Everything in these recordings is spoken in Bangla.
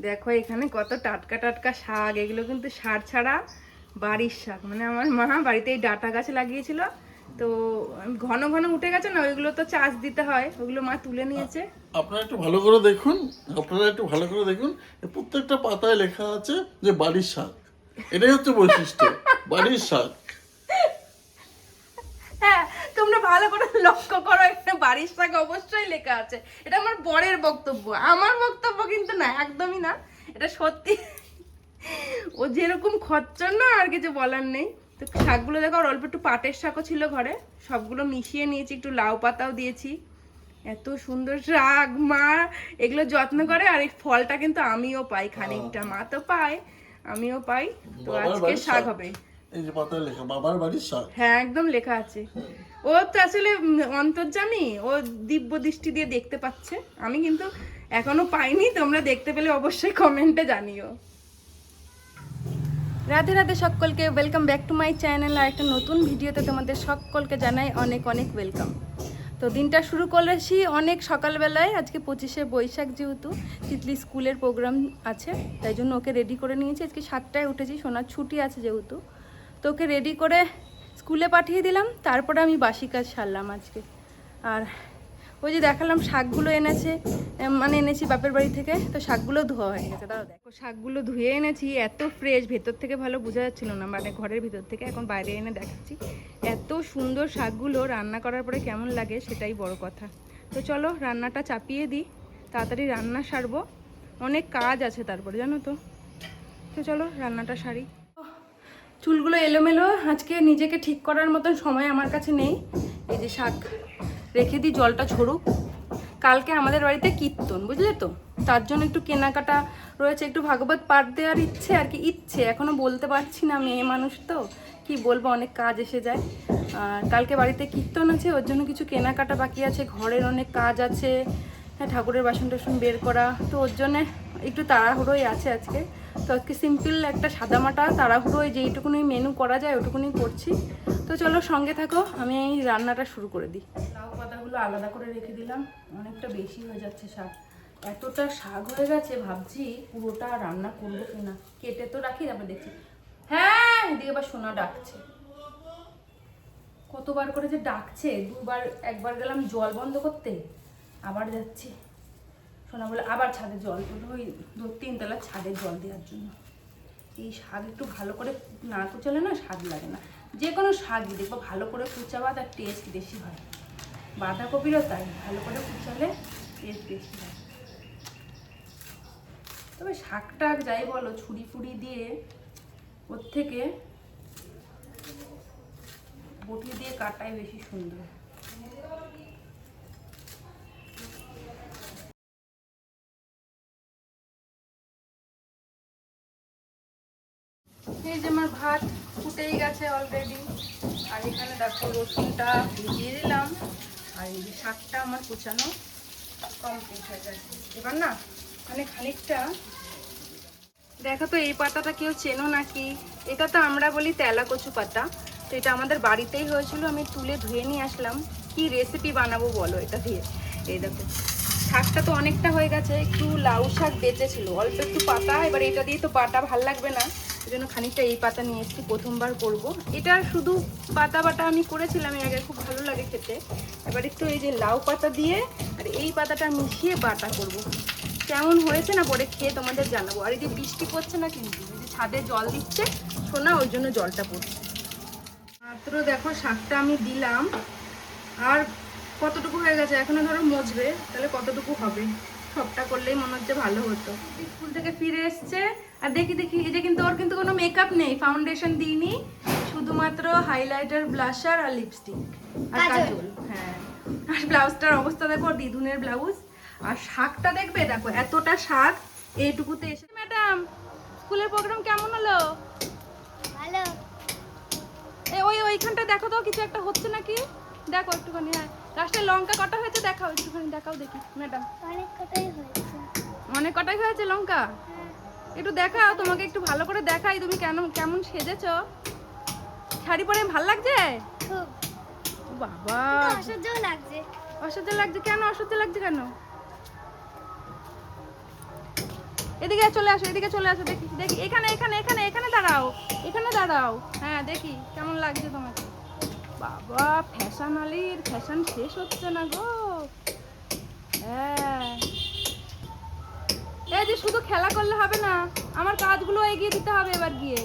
দেখো এখানে কত টাটকা টাটকা শাক, এগুলো কিন্তু সার ছাড়া বাড়ির শাক। মানে আমার মা বাড়িতে এই ডাঁটা গাছ লাগিয়েছিল, তো ঘন ঘন উঠে গেছে না, ওইগুলো তো চাষ দিতে হয়, ওগুলো মা তুলে নিয়েছে। আপনারা একটু ভালো করে দেখুন, প্রত্যেকটা পাতায় লেখা আছে যে বাড়ির শাক। এটাই হচ্ছে বৈশিষ্ট্য, বাড়ির শাক। হ্যাঁ, তোমরা ভালো করে লক্ষ্য করো, এখানে বাড়ির শাক অবশ্যই লেখা আছে। এটা আমার বরের বক্তব্য, আমার বক্তব্য কিন্তু না, একদমই না, এটা সত্যি। ও যেরকম খচ্চর না, আর কিছু বলার নেই। তো শাকগুলো দেখো, আর অল্প একটু পাটের শাকও ছিল ঘরে, সবগুলো মিশিয়ে নিয়েছি, একটু লাউ পাতাও দিয়েছি। এত সুন্দর শাক, মা এগুলো যত্ন করে। আর এই ফলটা কিন্তু আমিও পাই খানিকটা, মা তো পায়, আমিও পাই। তো বাবার আজকে বাড়ির শাক শাক। হবে। এই যে পাতায় লেখা বাবার বাড়ির শাক। হ্যাঁ, একদম লেখা আছে। ও তো আসলে অন্তর্যামী, ও দিব্য দৃষ্টি দিয়ে দেখতে পাচ্ছে, আমি কিন্তু এখনো পাইনি। তোমরা দেখতে পেলে অবশ্যই কমেন্টে জানিও। রাধে রাধে সকলকে, welcome back to my channel. আর একটা নতুন ভিডিওতে তোমাদের সকলকে জানাই অনেক অনেক ওয়েলকাম। তো দিনটা শুরু করেছি অনেক সকালবেলায়, আজকে 25শে বৈশাখ, যেহেতু তিতলি স্কুলের প্রোগ্রাম আছে, তাই জন্য ওকে রেডি করে নিয়েছি। আজকে 7টায় উঠেছি, সোনার ছুটি আছে যেহেতু, তো ওকে রেডি করে স্কুলে পাঠিয়ে দিলাম। তারপরে আমি বাসি কাজ সারলাম আজকে। আর ওই যে দেখালাম শাকগুলো এনেছে, মানে এনেছি বাপের বাড়ি থেকে, তো শাকগুলো ধোয়া হয়ে গেছে। তাও দেখো শাকগুলো ধুয়ে এনেছি, এত ফ্রেশ, ভেতর থেকে ভালো বোঝা যাচ্ছিল না, মানে ঘরের ভিতর থেকে, এখন বাইরে এনে দেখাচ্ছি। এত সুন্দর শাকগুলো রান্না করার পরে কেমন লাগে সেটাই বড় কথা। তো চলো রান্নাটা চাপিয়ে দিই, তাড়াতাড়ি রান্না সারবো, অনেক কাজ আছে তারপরে, জানো তো। তো চলো রান্নাটা সারি। চুলগুলো এলোমেলো, আজকে নিজেকে ঠিক করার মতন সময় আমার কাছে নেই। এই যে শাক রেখে দিই, জলটা ঝরুক। কালকে আমাদের বাড়িতে কীর্তন, বুঝলে তো, তার জন্য একটু কেনাকাটা রয়েছে, একটু ভাগবত পাঠ দেওয়ার ইচ্ছে আর কি। ইচ্ছে এখনও বলতে পারছি না, মেয়ে মানুষ তো কি বলবো, অনেক কাজ এসে যায়। আর কালকে বাড়িতে কীর্তন আছে, ওর জন্য কিছু কেনাকাটা বাকি আছে, ঘরের অনেক কাজ আছে। হ্যাঁ, ঠাকুরের বাসন টাসন বের করা, তো ওর জন্যে একটু তাড়াহুড়োই আছে আজকে। তো আজকে সিম্পল একটা সাদামাটা তাড়াহুড়োয় যেইটুকুনি মেনু করা যায় ওটুকুনি করছি। তো চলো সঙ্গে থাকো, আমি এই রান্নাটা শুরু করে দিই। লাউ পাতাগুলো আলাদা করে রেখে দিলাম, অনেকটা বেশি হয়ে যাচ্ছে শাক। এতটা শাক হয়ে গেছে, ভাবছি পুরোটা রান্না করবো কিনা। কেটে তো রাখি, তারপর দেখছি। হ্যাঁ, এদিকে আবার সোনা ডাকছে, কতবার করে যে ডাকছে, দুবার। একবার গেলাম জল বন্ধ করতে, আবার যাচ্ছি। সোনা বলে আবার ছাদে জল তুলো, ওই 2-3 তলা ছাদে জল দেওয়ার জন্য। এই শাক একটু ভালো করে না কুচালে না স্বাদ লাগে না। যে কোনো শাকই দেখবো ভালো করে কুচাবা, তার টেস্ট বেশি হয়। বাঁধাকপিরও তাই, ভালো করে কুচালে টেস্ট বেশি হয়। তবে শাকটা যাই বলো, ছুরি ফুরি দিয়ে ওর থেকে বটি দিয়ে কাটাই বেশি সুন্দর। এই যে আমার ভাত ফুটেই গেছে অলরেডি। আর এখানে দেখো রসুনটা ভিজিয়ে দিলাম, আর এই যে শাকটা আমার কুচানো কমপ্লিট হয়ে গেছে। এবার না মানে খানিকটা দেখো তো, এই পাতাটা কেউ চেনো নাকি? এটা তো আমরা বলি তেলা কচু পাতা। তো এটা আমাদের বাড়িতেই হয়েছিল, আমি তুলে ধুয়ে নিয়ে আসলাম। কি রেসিপি বানাবো বলো এটা দিয়ে? এই দেখো শাকটা তো অনেকটা হয়ে গেছে, একটু লাউ শাক বেঁচেছিল, অল্প একটু পাতা। এবার এটা দিয়ে তো বাটা ভাল লাগবে না, এই জন্য খানিকটা এই পাতা নিয়ে এসেছি, প্রথমবার করব। এটা শুধু পাতা বাটা আমি করেছিলাম এর আগে, খুব ভালো লাগে খেতে। এবার একটু এই যে লাউ পাতা দিয়ে আর এই পাতাটা মিশিয়ে বাটা করব। কেমন হয়েছে না পরে খেয়ে তোমাদের জানাবো। আর এই যে বৃষ্টি পড়ছে না, কিন্তু এই যে ছাদে জল দিচ্ছে শোনা, ওই জন্য জলটা পড়ছে। মাত্র দেখো শাকটা আমি দিলাম, আর কতটুকু হয়ে গেছে, এখনো ধরো মজবে, তাহলে কতটুকু হবে। সবটা করলেই মনে হচ্ছে ভালো হতো। স্কুল থেকে ফিরে এসছে, আর দেখি এই যে কিন্তু ওর কিন্তু কোনো মেকআপ নেই, ফাউন্ডেশন দিইনি, শুধুমাত্র হাইলাইটার, ব্লাশার আর লিপস্টিক আর কাজল। হ্যাঁ, আর ব্লাউজটার অবস্থা দেখো, দিদুনের ব্লাউজ। আর শাকটা দেখবে, দেখো এতটা শাক এইটুকুতে এসে। ম্যাডাম, স্কুলের প্রোগ্রাম কেমন হলো? ভালো। ওইখানটা দেখো তো, কিছু একটা হচ্ছে নাকি, দেখো একটুখানি। হ্যাঁ, লাস্টে লঙ্কা কটা হয়েছে দেখাও একটুখানি, দেখাও দেখি ম্যাডাম। অনেক কটাই হয়েছে। অনেক কটাই হয়েছে লঙ্কা, একটু দেখাও, তোমাকে একটু ভালো করে দেখাই। তুমি কেমন সেজেছো? শাড়ি পরে ভাল লাগছে খুব। বাবা, অসহ্য লাগছে। অসহ্য লাগছে কেন? অসহ্য লাগছে কেন? এদিকে চলে আসো, এদিকে চলে আসো, দেখি দেখি, এখানে এখানে এখানে এখানে দাঁড়াও, এখানে দাঁড়াও। হ্যাঁ দেখি কেমন লাগছে তোমাকে। বাবা ফ্যাশন আলির ফ্যাশন শেষ হচ্ছে না গো। হ্যাঁ এই যে শুধু খেলা করলে হবে না, আমার কাজগুলো এগিয়ে দিতে হবে এবার গিয়ে।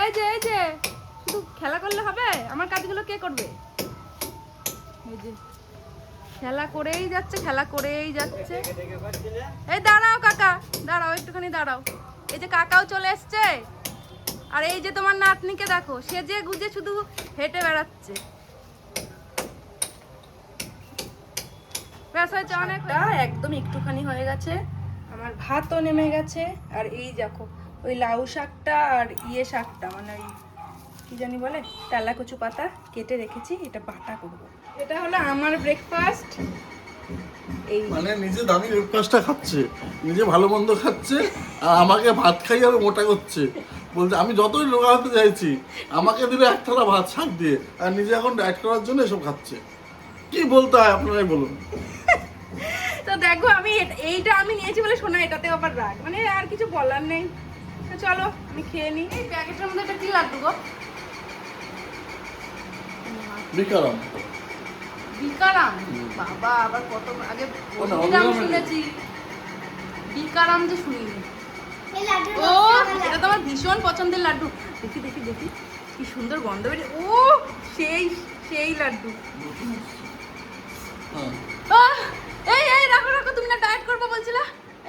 এই যে শুধু খেলা করলে হবে, আমার কাজগুলো কে করবে? এই যে খেলা করেই যাচ্ছে, খেলা করেই যাচ্ছে। এই দাঁড়াও কাকা, দাঁড়াও একটুখানি দাঁড়াও। এই যে কাকাও চলে এসছে, আর এই যে তোমার নাতনিকে দেখো, সেজে গুজে শুধু হেঁটে বেড়াচ্ছে। ব্যাস হয়েছে অনেকটা, একদম একটুখানি হয়ে গেছে। আমার ভাতও নেমে গেছে। আর এই দেখো ওই লাউ শাকটা আর শাকটা, মানে ওই কি জানি বলে, তেলা কচু পাতা কেটে রেখেছি, এটা বাটা করব। এটা হলো আমার ব্রেকফাস্ট। এই মানে নিজে দামি ব্রেকফাস্টটা খাচ্ছে, নিজে ভালো মন্দ খাচ্ছে, আর আমাকে ভাত খাই আর মোটা করছে। বলছে আমি যতই রোগা হতে চাইছি, আমাকে দিলে এক থালা ভাত শাক দিয়ে, আর নিজে এখন ডায়েট করার জন্য এসব খাচ্ছে। কি বলতে হয় আপনারাই বলুন। তো দেখো আমি এইটা আমি নিয়েছি বলে শোনা, এটাতে আবার রাগ, মানে আর কিছু বলার নেই। তো চলো আমি খেয়ে নিই। এই প্যাকেটের মধ্যে এটা কি লাড্ডু গো? বিকারম। বিকারাম? বাবা আবার কত আগে না, বিকারাম অবিরাম শুনেছি, বিকারাম যে শুনিনি। এই লাড্ডুর ও বক্সটা আমার এটা তো আমার ভীষণ পছন্দের লাড্ডু। দেখি দেখি দেখি কি সুন্দর গন্ধ বেরিয়ে। ও সেই সেই লাড্ডু। হ্যাঁ। আহ, এই এই রাখো রাখো, তুমি না ডায়েট করবে বলছিলে।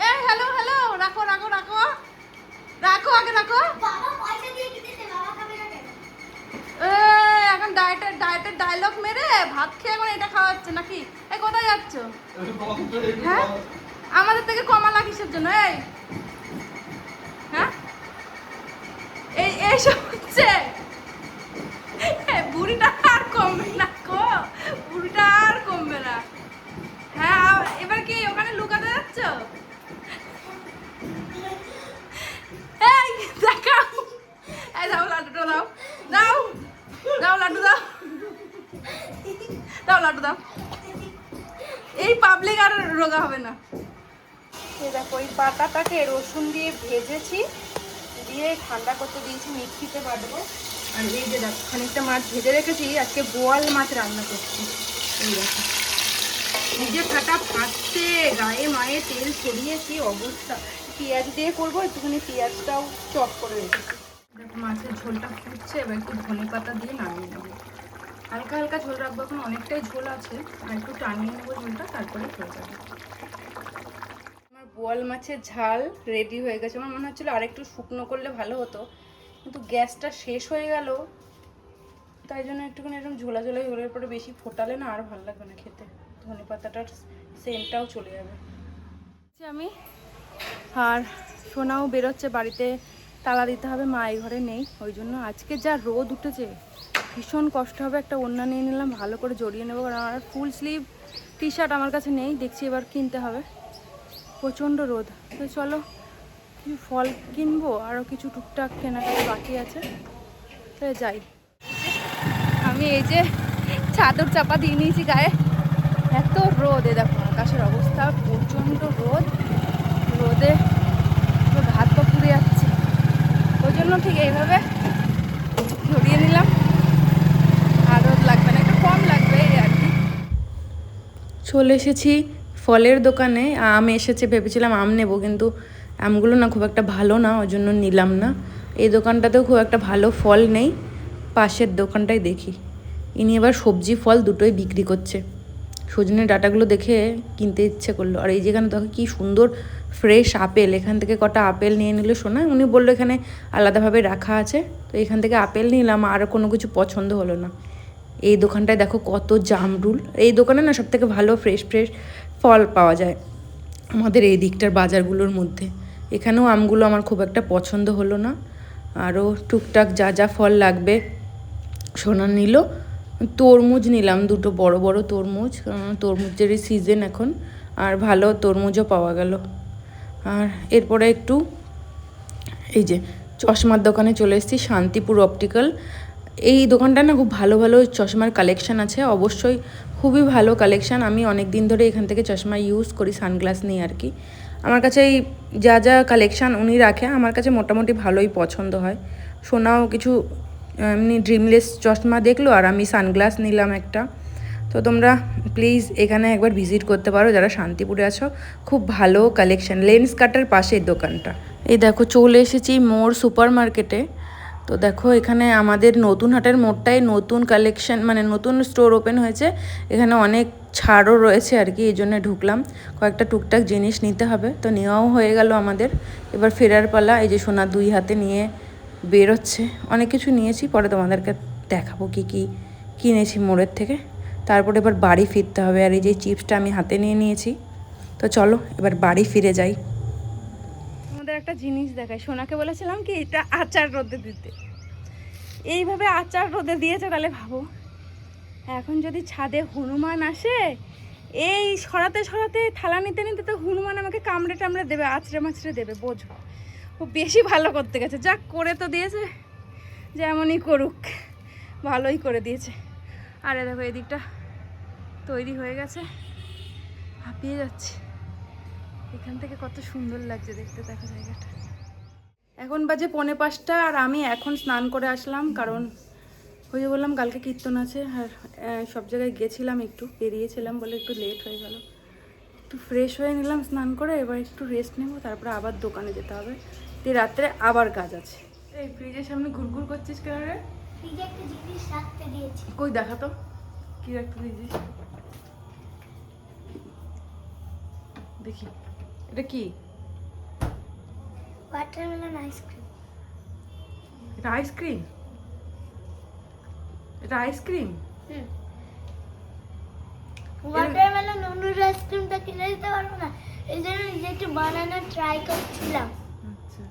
এই হ্যালো হ্যালো, রাখো রাখো রাখো রাখো, আগে রাখো। বাবা পয়সা দিয়ে কিনেছে, বাবা খাবে না কেন? এই এখন ডায়েটের ডায়লগ মেরে ভাত খেয়ে এখন এটা খাওয়াচ্ছে নাকি? এই কোথায় যাচ্ছ? হ্যাঁ আমাদের থেকে কমালা কিসের জন্য? এই হ্যাঁ এই এইসব হচ্ছে, বুড়িটা আর কমবে না গো, বুড়িটা আর কমবে না। হ্যাঁ এবার কি ওখানে লুকাতে যাচ্ছ? এই দেখাও, এই দাও লাড্ডুটা দাও, দাও দাও লাড্ডু দাও, দাও লাড্ডু দাও। এই পাবলিক আর রোগা হবে না। এই দেখো ওই পাতাটাকে রসুন দিয়ে ভেজেছি, দিয়ে ঠান্ডা করতে দিয়েছি, মিক্সিতে বাটবো। আর এই যে দেখো খানিকটা মাছ ভেজে রেখেছি, আজকে বোয়াল মাছ রান্না করছি। এই দেখো নিজে ফাটা ফাটছে, গায়ে মায়ে তেল ছড়িয়ে কি অবস্থা। পেঁয়াজ দিয়ে করবো, একটুখানি পেঁয়াজটাও চপ করে রেখেছি। দেখো মাছের ঝোলটা ফুটছে, এবার একটু ধনে পাতা দিয়ে নামিয়ে নেবো। হালকা হালকা ঝোল রাখবো, এখন অনেকটাই ঝোল আছে, আর একটু টানিয়ে নেবো ঝোলটা, তারপরে হয়ে যাবে। আমার বোয়াল মাছের ঝাল রেডি হয়ে গেছে। আমার মনে হচ্ছিলো আর একটু শুকনো করলে ভালো হতো, কিন্তু গ্যাসটা শেষ হয়ে গেল, তাই জন্য একটুখানি এরকম ঝোলা ঝোলা ঝোলের পরে বেশি ফোটালে না আর ভালো লাগবে না খেতে, ধনে পাতাটার সেন্টটাও চলে যাবে। আমি আর সোনাও বেরোচ্ছে, বাড়িতে তালা দিতে হবে, মা এই ঘরে নেই, ওই জন্য আজকে যা রোদ উঠেছে ভীষণ কষ্ট হবে। একটা ওড়না নিয়ে নিলাম, ভালো করে জড়িয়ে নেবো, কারণ আমার ফুল স্লিভ টি শার্ট আমার কাছে নেই, দেখছি এবার কিনতে হবে, প্রচণ্ড রোদ। তো চলো কিছু ফল কিনবো, আরও কিছু টুকটাক কেনাকাটা বাকি আছে, তো যাই। আমি এই যে চাদর চাপা দিয়ে নিয়েছি গায়ে, এত রোদ, এ দেখো আকাশের অবস্থা, প্রচণ্ড রোদ, রোদে পুরো হাত পা পুড়ে যাচ্ছে, ওই জন্য ঠিক এইভাবে ঝরিয়ে নিলাম, আর রোদ লাগবে না, একটু কম লাগবে এই আর কি। চলে এসেছি ফলের দোকানে, আম এসেছে, ভেবেছিলাম আম নেবো, কিন্তু আমগুলো না খুব একটা ভালো না, ওই জন্য নিলাম না। এই দোকানটাতেও খুব একটা ভালো ফল নেই, পাশের দোকানটাই দেখি। ইনি এবার সবজি ফল দুটোই বিক্রি করছে। সজনে ডাঁটাগুলো দেখে কিনতে ইচ্ছে করলো। আর এই যেখানে দেখো কি সুন্দর ফ্রেশ আপেল, এখান থেকে কটা আপেল নিয়ে নিল সোনা, উনি বললো এখানে আলাদাভাবে রাখা আছে, তো এখান থেকে আপেল নিলাম, আর কোনো কিছু পছন্দ হলো না। এই দোকানটায় দেখো কত জামরুল, এই দোকানে না সব থেকে ভালো ফ্রেশ ফ্রেশ ফল পাওয়া যায় আমাদের এই দিকটার বাজারগুলোর মধ্যে। এখানেও আমগুলো আমার খুব একটা পছন্দ হলো না, আরও টুকটাক যা যা ফল লাগবে সোনা নিল। তরমুজ নিলাম, দুটো বড় বড় তরমুজ, তরমুজেরই সিজন এখন, আর ভালো তরমুজও পাওয়া গেল। আর এরপরে একটু এই যে চশমার দোকানে চলে এসেছি, শান্তিপুর অপটিক্যাল। এই দোকানটা না খুব ভালো ভালো চশমার কালেকশান আছে, অবশ্যই খুবই ভালো কালেকশান। আমি অনেক দিন ধরে এখান থেকে চশমা ইউজ করি, সানগ্লাস নিই আর কি। আমার কাছে এই যা যা কালেকশান উনি রাখে আমার কাছে মোটামুটি ভালোই পছন্দ হয়। সোনাও কিছু এমনি ড্রিমলেস চশমা দেখলো, আর আমি সানগ্লাস নিলাম একটা। তো তোমরা প্লিজ এখানে একবার ভিজিট করতে পারো যারা শান্তিপুরে আছো। খুব ভালো কালেকশান, লেন্স কাটার পাশে এই দোকানটা। এই দেখো চলে এসেছি মোর সুপার মার্কেটে। তো দেখো এখানে আমাদের নতুন হাটের মোড়টাই নতুন কালেকশান, মানে নতুন স্টোর ওপেন হয়েছে, এখানে অনেক ছাড়ও রয়েছে আর কি, এই জন্য ঢুকলাম। কয়েকটা টুকটাক জিনিস নিতে হবে, তো নেওয়াও হয়ে গেল আমাদের। এবার ফেরার পালা। এই যে সোনা 2 হাতে নিয়ে বেরোচ্ছে। অনেক কিছু নিয়েছি, পরে তোমাদেরকে দেখাবো কি কি কিনেছি মোড়ের থেকে। তারপরে এবার বাড়ি ফিরতে হবে। আর এই যে চিপসটা আমি হাতে নিয়ে নিয়েছি। তো চলো এবার বাড়ি ফিরে যাই। আমাদের একটা জিনিস দেখায়, সোনাকে বলেছিলাম কি এটা আচার রোদে দিতে, এইভাবে আচার রোদে দিয়েছে। তাহলে ভাবো এখন যদি ছাদে হনুমান আসে, এই সরাতে সরাতে থালা নিতে নিতে তো হনুমান আমাকে কামড়ে টামড়ে দেবে, আছড়ে মাছড়ে দেবে, বোঝো। ও বেশি ভালো করতে গেছে, যাক করে তো দিয়েছে, যেমনই করুক ভালোই করে দিয়েছে। আরে দেখো এদিকটা তৈরি হয়ে গেছে, হাঁপিয়ে যাচ্ছে। এখান থেকে কত সুন্দর লাগছে দেখতে, দেখো জায়গাটা। এখন বাজে 4:45, আর আমি এখন স্নান করে আসলাম, কারণ ওই যে বললাম কালকে কীর্তন আছে, আর সব জায়গায় গেছিলাম, একটু বেরিয়েছিলাম বলে একটু লেট হয়ে গেল। একটু ফ্রেশ হয়ে নিলাম স্নান করে, এবার একটু রেস্ট নেব, তারপরে আবার দোকানে যেতে হবে। দিয়ে রাত্রে আবার কাজ আছে। এই ফ্রিজের সামনে ঘুরঘুর করছিস কেন রে? ফ্রিজে একটা জিনিস রাখতে দিয়েছি। কই দেখা তো, কি রাখতে দিয়েছিস দেখি। এটা কি? Watermelon ice cream. এটা আইসক্রিম? এটা আইসক্রিম? ওয়াটারমেলন অনুর আইসক্রিমটা কিনে দিতে পারবো না, এই জন্য নিজে একটু বানানো ট্রাই করছিলাম। আচ্ছা,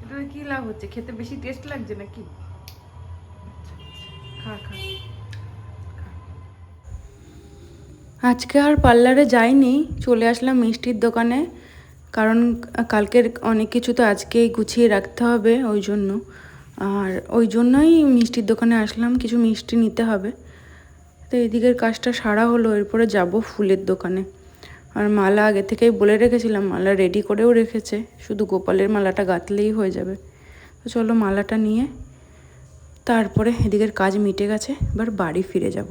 এটা কি লাভ হচ্ছে? খেতে বেশি টেস্ট লাগছে নাকি? খা খা। আজকে আর পার্লারে যাইনি, চলে আসলাম মিষ্টির দোকানে, কারণ কালকের অনেক কিছু তো আজকেই গুছিয়ে রাখতে হবে, ওই জন্য। আর ওই জন্যই মিষ্টির দোকানে আসলাম, কিছু মিষ্টি নিতে হবে। তো এদিকের কাজটা সারা হলো, এরপরে যাব ফুলের দোকানে। আর মালা আগে থেকেই বলে রেখেছিলাম, মালা রেডি করেও রেখেছে, শুধু গোপালের মালাটা গাঁথলেই হয়ে যাবে। তো চলো মালাটা নিয়ে তারপরে এদিকের কাজ মিটে গেছে, এবার বাড়ি ফিরে যাব।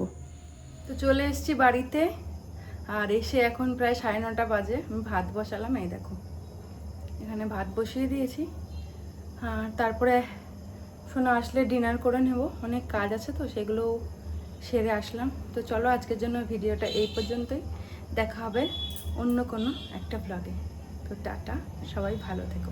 তো চলে এসেছি বাড়িতে, আর এসে এখন প্রায় 9:30 বাজে। আমি ভাত বসালাম, এই দেখো এখানে ভাত বসিয়ে দিয়েছি। আর তারপরে শোনা আসলে ডিনার করে নেব, অনেক কাজ আছে তো সেগুলো সেরে আসলাম। তো চলো আজকের জন্য ভিডিওটা এই পর্যন্তই, দেখা হবে অন্য কোনো একটা ব্লগে। তো টাটা, সবাই ভালো থেকো।